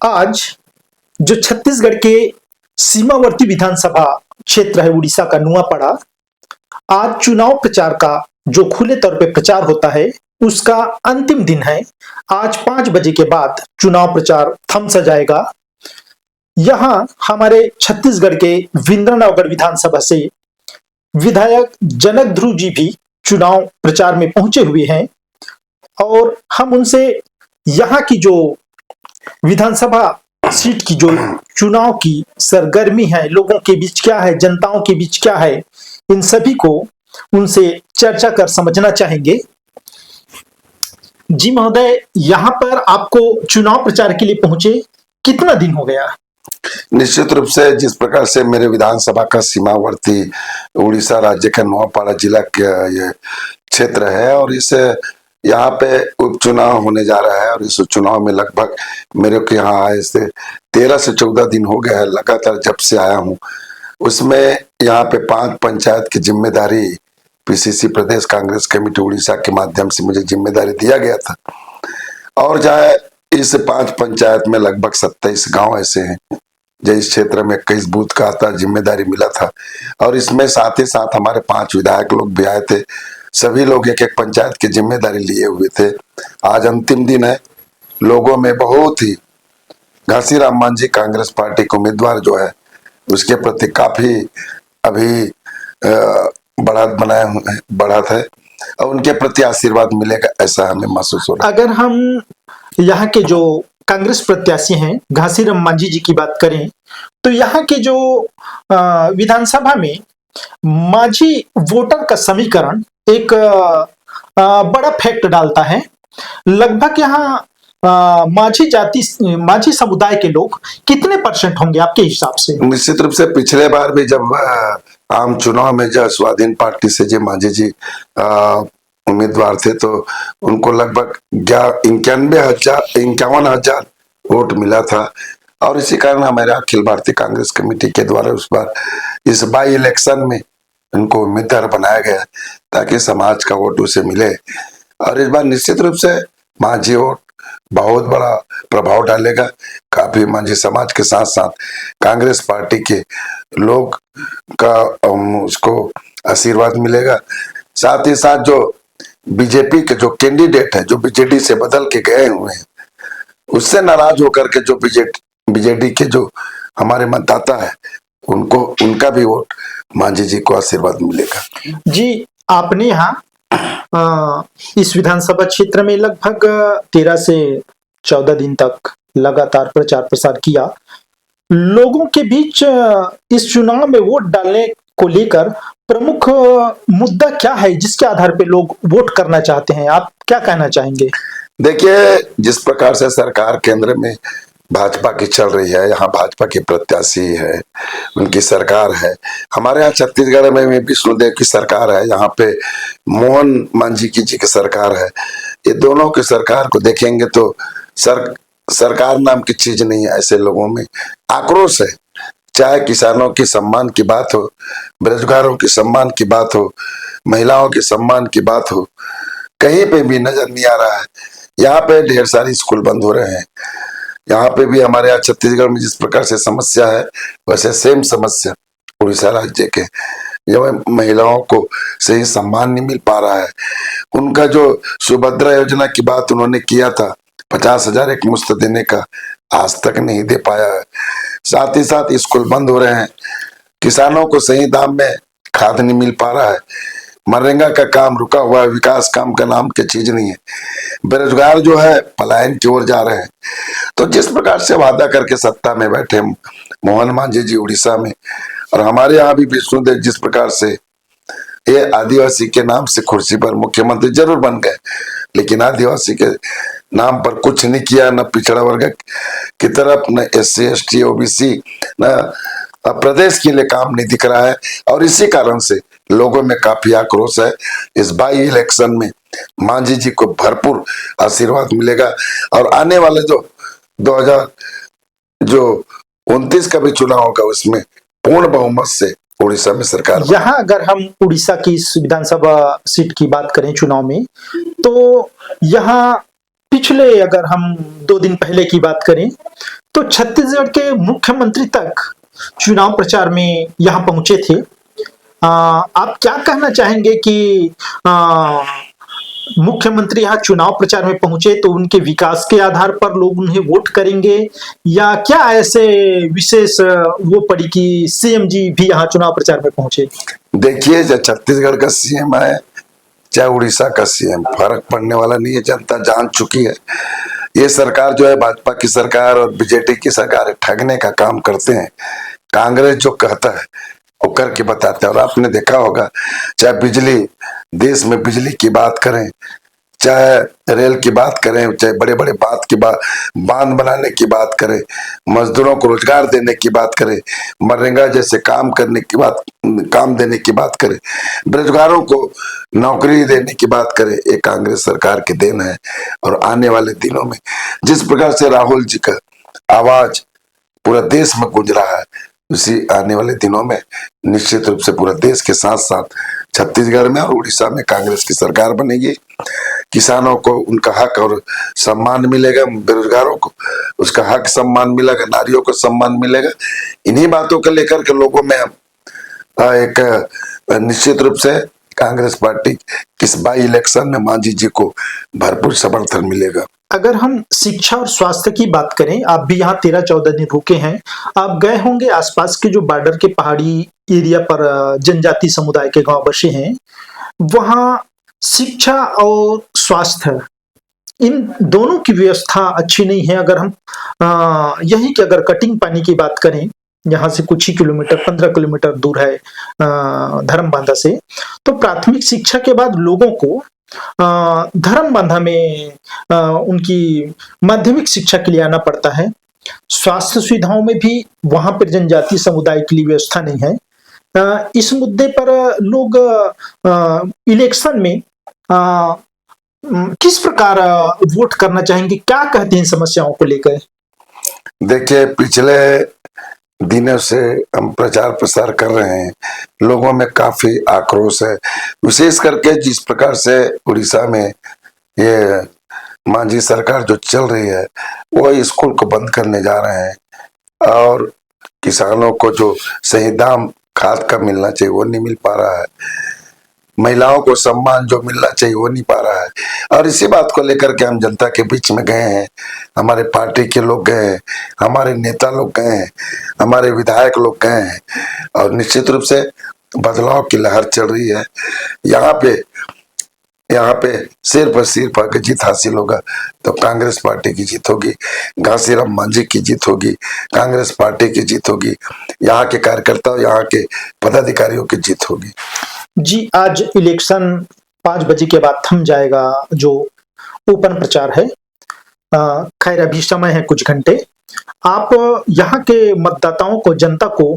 आज जो छत्तीसगढ़ के सीमावर्ती विधानसभा क्षेत्र है उड़ीसा का नुआपड़ा, आज चुनाव प्रचार का जो खुले तौर पे प्रचार होता है उसका अंतिम दिन है। आज 5 बजे के बाद चुनाव प्रचार थम सा जाएगा। यहाँ हमारे छत्तीसगढ़ के विंद्रानगर विधानसभा से विधायक जनक ध्रुव जी भी चुनाव प्रचार में पहुंचे हुए हैं और हम उनसे यहाँ की जो विधानसभा सीट की जो चुनाव की सरगर्मी है, लोगों के बीच क्या है, जनताओं के बीच क्या है, इन सभी को उनसे चर्चा कर समझना चाहेंगे। जी महोदय, यहाँ पर आपको चुनाव प्रचार के लिए पहुंचे कितना दिन हो गया? निश्चित रूप से जिस प्रकार से मेरे विधानसभा का सीमावर्ती उड़ीसा राज्य का नुआपड़ा जिला का ये क्षेत्र है और इस यहाँ पे उपचुनाव होने जा रहा है और इस उपचुनाव में लगभग मेरे को यहाँ आए से 13 से 14 दिन हो गया है। लगातार जब से आया हूँ उसमें यहाँ पे 5 पंचायत की जिम्मेदारी पीसीसी प्रदेश कांग्रेस कमेटी उड़ीसा के माध्यम से मुझे जिम्मेदारी दिया गया था और चाहे इस 5 पंचायत में लगभग 27 गांव ऐसे हैं जो इस क्षेत्र में 21 बूथ का आता जिम्मेदारी मिला था और इसमें साथ ही साथ हमारे 5 विधायक लोग भी आए थे। सभी लोग एक एक पंचायत की जिम्मेदारी लिए हुए थे। आज अंतिम दिन है। लोगों में बहुत ही घासीराम मांझी कांग्रेस पार्टी के उम्मीदवार जो है उसके प्रति काफी अभी बढ़त है और उनके प्रति आशीर्वाद मिलेगा ऐसा हमें महसूस हो रहा है। अगर हम यहाँ के जो कांग्रेस प्रत्याशी हैं घासीराम मांझी जी की बात करें तो यहाँ के जो विधानसभा में मांझी वोटर का समीकरण एक बड़ा फैक्ट डालता है। लगभग यहाँ मांझी समुदाय के लोग कितने % होंगे आपके हिसाब से? निश्चित रूप से पिछले बार भी जब आम चुनाव में जो स्वाधीन पार्टी से जो मांझी जी उम्मीदवार थे तो उनको लगभग 51,000 वोट मिला था और इसी कारण हमारे अखिल भारतीय कांग्रेस कमेटी के द्वारा उस बार इस बाई इलेक्शन में उनको उम्मीदवार बनाया गया ताकि समाज का वोट उसे मिले और इस बार निश्चित रूप से मांझी वोट बहुत बड़ा प्रभाव डालेगा। काफी मांझी समाज के साथ साथ कांग्रेस पार्टी के लोग का उसको आशीर्वाद मिलेगा। साथ ही साथ जो बीजेपी के जो कैंडिडेट है जो बीजेडी से बदल के गए हुए हैं उससे नाराज होकर के जो बीजेडी के जो हमारे मतदाता है उनका भी वोट मांझी जी को आशीर्वाद मिलेगा। जी, आपने यहाँ इस विधानसभा क्षेत्र में लगभग 13 से 14 दिन तक लगातार प्रचार प्रसार किया। लोगों के बीच इस चुनाव में वोट डालने को लेकर प्रमुख मुद्दा क्या है जिसके आधार पे लोग वोट करना चाहते हैं? आप क्या कहना चाहेंगे? देखिए, जिस प्रकार से सरकार केंद्र में भाजपा की चल रही है, यहाँ भाजपा की प्रत्याशी है, उनकी सरकार है। हमारे यहाँ छत्तीसगढ़ में भी विष्णुदेव की सरकार है, यहाँ पे मोहन मांझी की जी की सरकार है। ये दोनों की सरकार को देखेंगे तो सरकार नाम की चीज नहीं है। ऐसे लोगों में आक्रोश है, चाहे किसानों की सम्मान की बात हो, बेरोजगारों की सम्मान की बात हो, महिलाओं के सम्मान की बात हो, कहीं पे भी नजर नहीं आ रहा है। यहाँ पे ढेर सारी स्कूल बंद हो रहे हैं। यहाँ पे भी हमारे यहाँ छत्तीसगढ़ में जिस प्रकार से समस्या है वैसे सेम समस्या उड़ीसा राज्य के जब महिलाओं को सही सम्मान नहीं मिल पा रहा है। उनका जो सुभद्रा योजना की बात उन्होंने किया था 50,000 एक मुश्त देने का, आज तक नहीं दे पाया है। साथ ही साथ स्कूल बंद हो रहे हैं, किसानों को सही दाम में खाद नहीं मिल पा रहा है, मनरेगा का काम रुका हुआ है, विकास काम का नाम की चीज नहीं है, बेरोजगार जो है पलायन की ओर जा रहे हैं। तो जिस प्रकार से वादा करके सत्ता में बैठे मोहन मांझी जी उड़ीसा में और हमारे यहाँ भी विष्णुदेव जिस प्रकार से ये आदिवासी के नाम से कुर्सी पर मुख्यमंत्री जरूर बन गए लेकिन आदिवासी के नाम पर कुछ नहीं किया, न पिछड़ा वर्ग की तरफ, न SC ST OBC, न प्रदेश के लिए काम नहीं दिख रहा है और इसी कारण से लोगों में काफी आक्रोश है। इस बाई इलेक्शन में मांझी जी को भरपूर आशीर्वाद मिलेगा और आने वाले जो 2029 का भी चुनाव होगा उसमें पूर्ण बहुमत से उड़ीसा में सरकार। यहाँ अगर हम उड़ीसा की विधानसभा सीट की बात करें चुनाव में तो यहाँ पिछले अगर हम 2 दिन पहले की बात करें तो छत्तीसगढ़ के मुख्यमंत्री तक चुनाव प्रचार में यहाँ पहुंचे थे। आप क्या कहना चाहेंगे कि मुख्यमंत्री यहाँ चुनाव प्रचार में पहुंचे तो उनके विकास के आधार पर लोग उन्हें वोट करेंगे, या क्या ऐसे विशेष वो पड़ी कि सीएम जी भी यहाँ चुनाव प्रचार में पहुंचे? देखिए, जो छत्तीसगढ़ का सीएम है चाहे उड़ीसा का सीएम, फर्क पड़ने वाला नहीं है। जनता जान चुकी है ये सरकार जो है भाजपा की सरकार और बीजेपी की सरकार है, ठगने का काम करते हैं। कांग्रेस जो कहता है वो करके बताते हैं। और आपने देखा होगा, चाहे बिजली, देश में बिजली की बात करें, चाहे रेल की बात करें, चाहे बड़े बड़े बात की बात, बांध बनाने की बात करें, मजदूरों को रोजगार देने की बात करें, मनरेगा जैसे काम करने की बात, काम देने की बात करें, बेरोजगारों को नौकरी देने की बात करें, ये कांग्रेस सरकार की देन है। और आने वाले दिनों में जिस प्रकार से राहुल जी का आवाज पूरा देश में गूंज रहा है, उसी आने वाले दिनों में निश्चित रूप से पूरा देश के साथ साथ छत्तीसगढ़ में और उड़ीसा में कांग्रेस की सरकार बनेगी। किसानों को उनका हक और सम्मान मिलेगा, बेरोजगारों को उसका हक सम्मान मिलेगा, नारियों को सम्मान मिलेगा। इन्हीं बातों को लेकर के लोगों में एक निश्चित रूप से कांग्रेस पार्टी किस बाई इलेक्शन में मांझी जी को भरपूर समर्थन मिलेगा। अगर हम शिक्षा और स्वास्थ्य की बात करें, आप भी यहाँ 13-14 दिन रुके हैं, आप गए होंगे आसपास के जो बॉर्डर के पहाड़ी एरिया पर जनजाति समुदाय के गांव बसे हैं, वहाँ शिक्षा और स्वास्थ्य इन दोनों की व्यवस्था अच्छी नहीं है। अगर हम यही कि अगर कटिंग पानी की बात करें, यहाँ से कुछ ही किलोमीटर 15 किलोमीटर दूर है धर्मबांधा से, तो प्राथमिक शिक्षा के बाद लोगों को धर्मबांधा में उनकी माध्यमिक शिक्षा के लिए आना पड़ता है। स्वास्थ्य सुविधाओं में भी वहां पर जनजातीय समुदाय के लिए व्यवस्था नहीं है। इस मुद्दे पर लोग इलेक्शन में किस प्रकार वोट करना चाहेंगे, क्या कहते हैं इन समस्याओं को लेकर? देखिए, पिछले दिनों से हम प्रचार प्रसार कर रहे हैं, लोगों में काफी आक्रोश है, विशेष करके जिस प्रकार से उड़ीसा में ये मांझी सरकार जो चल रही है वो स्कूल को बंद करने जा रहे हैं और किसानों को जो सही दाम खाद का मिलना चाहिए वो नहीं मिल पा रहा है, महिलाओं को सम्मान जो मिलना चाहिए वो नहीं पा रहा है। और इसी बात को लेकर के हम जनता के बीच में गए हैं, हमारे पार्टी के लोग गए हैं, हमारे नेता लोग गए हैं, हमारे विधायक लोग गए हैं और निश्चित रूप से बदलाव की लहर चल रही है। यहाँ पे सिर्फ अगर जीत हासिल होगा तो कांग्रेस पार्टी की जीत होगी, घासीराम मांझी की जीत होगी, कांग्रेस पार्टी की जीत होगी, यहाँ के कार्यकर्ताओं, यहाँ के पदाधिकारियों की जीत होगी। जी, आज इलेक्शन 5 बजे के बाद थम जाएगा जो ओपन प्रचार है। खैर अभी समय है कुछ घंटे। आप यहाँ के मतदाताओं को, जनता को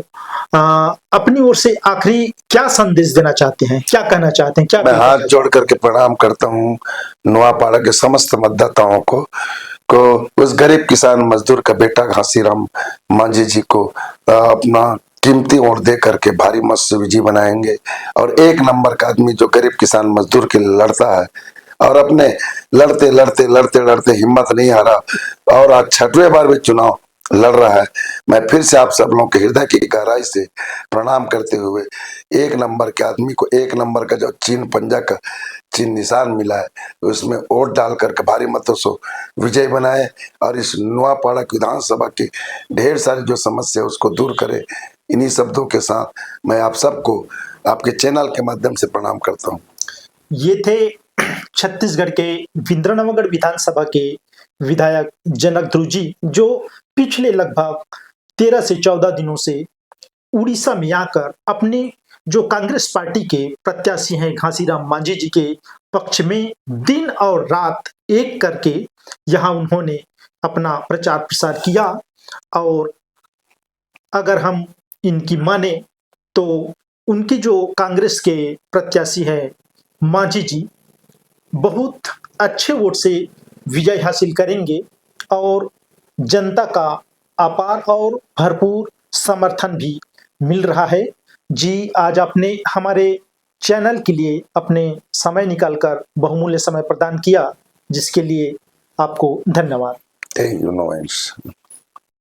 अपनी ओर से आखिरी क्या संदेश देना चाहते हैं, क्या कहना चाहते हैं? क्या मैं हाथ जोड़ करके प्रणाम करता हूँ नुआपाड़ा के समस्त मतदाताओं को उस गरीब किसान मजदूर का बेटा घासीराम मांझी जी को अपना कीमती वोट दे करके भारी मत से विजयी बनाएंगे और एक नंबर का आदमी जो गरीब किसान मजदूर के लिए लड़ता है और अपने लड़ते हिम्मत नहीं हारा और आज 6वें बार भी चुनाव लड़ रहा है। मैं फिर से आप सब लोगों के हृदय की गहराई से प्रणाम करते हुए एक नंबर के आदमी को, एक नंबर का जो चीन पंजा का चिन्ह निशान मिला है उसमें वोट डाल करके भारी मतों से विजय बनाए और इस नुआपाड़ा विधानसभा की ढेर सारी जो समस्या है उसको दूर करे। इन्हीं शब्दों के साथ मैं आप सबको आपके चैनल के माध्यम से प्रणाम करता हूँ। ये थे छत्तीसगढ़ के विंद्रनवागढ़ विधानसभा के विधायक जनक ध्रुव जी, जो पिछले लगभग 13 से 14 दिनों से उड़ीसा में आकर अपने जो कांग्रेस पार्टी के प्रत्याशी हैं घासीराम मांझी जी के पक्ष में दिन और रात एक करके यहाँ उन्होंने अपना प्रचार प्रसार किया। और अगर हम इनकी माने तो उनकी जो कांग्रेस के प्रत्याशी है मांझी जी बहुत अच्छे वोट से विजय हासिल करेंगे और जनता का अपार और भरपूर समर्थन भी मिल रहा है। जी, आज आपने हमारे चैनल के लिए अपने समय निकालकर बहुमूल्य समय प्रदान किया, जिसके लिए आपको धन्यवाद। Thank you, no